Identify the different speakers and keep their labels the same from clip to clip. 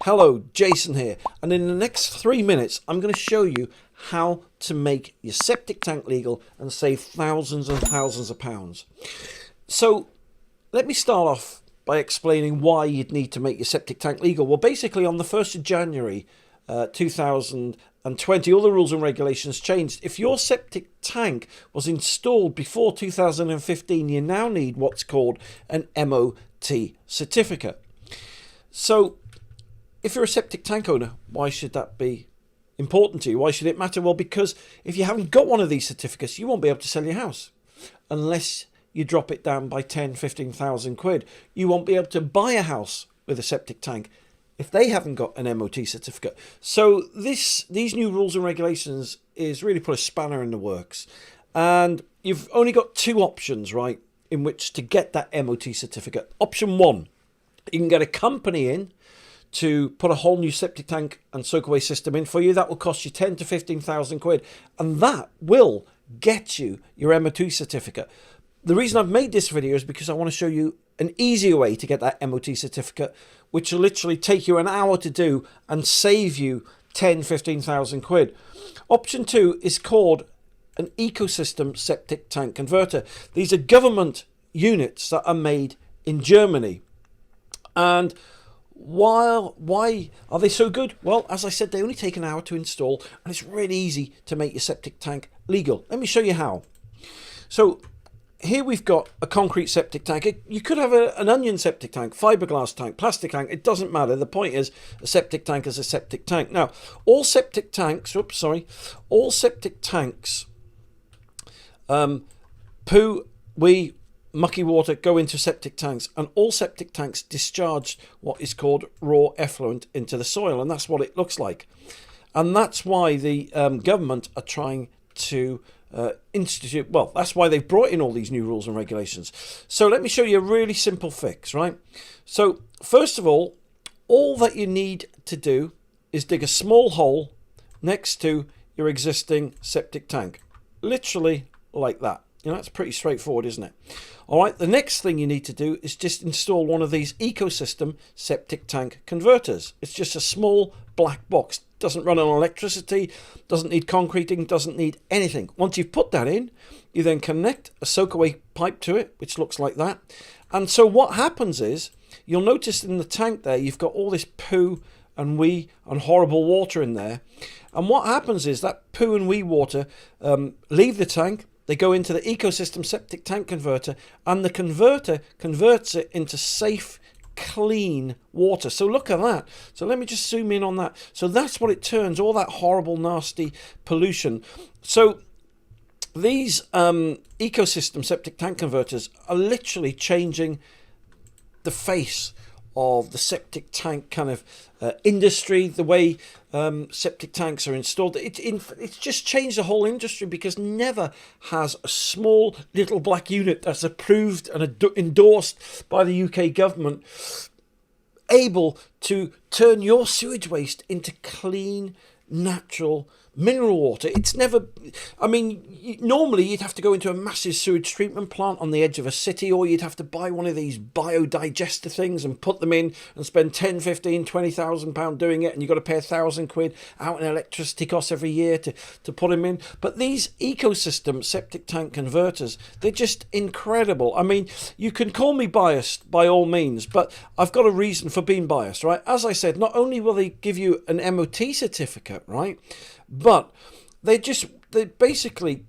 Speaker 1: Hello, Jason here, and in the next 3 minutes I'm going to show you how to make your septic tank legal and save thousands and thousands of pounds. So let me start off by explaining why you'd need to make your septic tank legal. Well, basically on the 1st of January 2020, all the rules and regulations changed. If your septic tank was installed before 2015, you now need what's called an MOT certificate. So if you're a septic tank owner, why should that be important to you? Why should it matter? Well, because if you haven't got one of these certificates, you won't be able to sell your house unless you drop it down by 10,000-15,000 quid. You won't be able to buy a house with a septic tank if they haven't got an MOT certificate. So these new rules and regulations is really put a spanner in the works. And you've only got two options, right, in which to get that MOT certificate. Option one, you can get a company in to put a whole new septic tank and soakaway system in for you. That will cost you 10 to 15,000 quid, and that will get you your MOT certificate. The reason I've made this video is because I want to show you an easier way to get that MOT certificate, which will literally take you an hour to do and save you 10-15,000 quid. Option two is called an ecosystem septic tank converter. These are government units that are made in Germany. And why are they so good? Well, as I said, they only take an hour to install, and it's really easy to make your septic tank legal. Let me show you how. So here we've got a concrete septic tank. You could have an onion septic tank, fiberglass tank, plastic tank. It doesn't matter. The point is a septic tank is a septic tank. Now, all septic tanks, poo, wee, mucky water go into septic tanks, and all septic tanks discharge what is called raw effluent into the soil, and that's what it looks like. And that's why the government are trying to institute, well, that's why they've brought in all these new rules and regulations. So let me show you a really simple fix, right? So first of all that you need to do is dig a small hole next to your existing septic tank, literally like that. You know, that's pretty straightforward, isn't it? All right, the next thing you need to do is just install one of these ecosystem septic tank converters. It's just a small black box. Doesn't run on electricity, doesn't need concreting, doesn't need anything. Once you've put that in, you then connect a soakaway pipe to it, which looks like that. And so what happens is, you'll notice in the tank there, you've got all this poo and wee and horrible water in there. And what happens is that poo and wee water leave the tank. They go into the ecosystem septic tank converter, and the converter converts it into safe, clean water. So look at that. So let me just zoom in on that. So that's what it turns, all that horrible, nasty pollution. So these ecosystem septic tank converters are literally changing the face of the septic tank kind of industry, the way septic tanks are installed. It's just changed the whole industry, because never has a small little black unit that's approved and endorsed by the UK government able to turn your sewage waste into clean, natural mineral water. It's never, I mean, normally you'd have to go into a massive sewage treatment plant on the edge of a city, or you'd have to buy one of these biodigester things and put them in and spend 10, 15, 20,000 pound doing it, and you've got to pay 1,000 quid out in electricity costs every year to put them in. But these ecosystem septic tank converters, they're just incredible. I mean, you can call me biased by all means, but I've got a reason for being biased, right? As I said, not only will they give you an MOT certificate, right, but they basically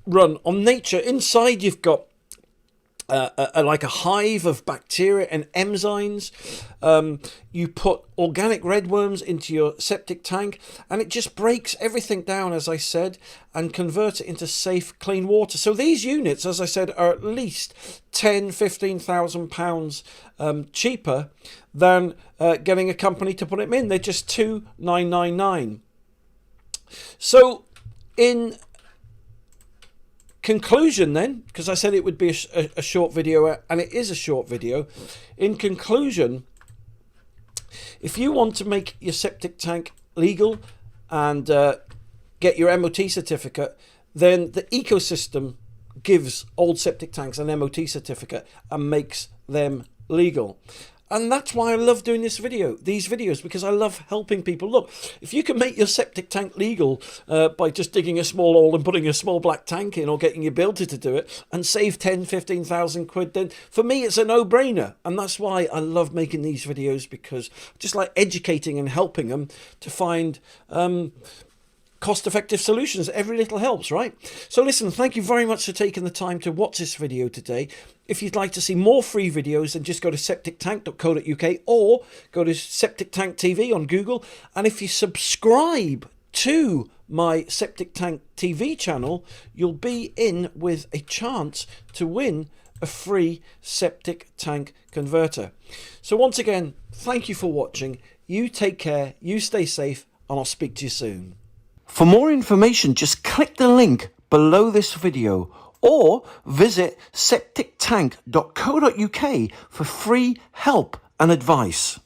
Speaker 1: run on nature. Inside you've got like a hive of bacteria and enzymes. You put organic redworms into your septic tank, and it just breaks everything down, as I said, and converts it into safe, clean water. So these units, as I said, are at least 10-15,000 pounds cheaper than getting a company to put them in. They're just 2,999. So in conclusion then, because I said it would be a short video, and it is a short video, in conclusion, if you want to make your septic tank legal and get your MOT certificate, then the ecosystem gives old septic tanks an MOT certificate and makes them legal. And that's why I love doing these videos, because I love helping people. Look, if you can make your septic tank legal by just digging a small hole and putting a small black tank in, or getting your builder to do it, and save 10,000-15,000 quid, then for me it's a no-brainer. And that's why I love making these videos, because I just like educating and helping them to find cost-effective solutions. Every little helps, right? So listen, thank you very much for taking the time to watch this video today. If you'd like to see more free videos, then just go to septictank.co.uk or go to Septic Tank TV on Google. And if you subscribe to my Septic Tank TV channel, you'll be in with a chance to win a free septic tank converter. So once again, thank you for watching. You take care, you stay safe, and I'll speak to you soon. For more information, just click the link below this video or visit septictank.co.uk for free help and advice.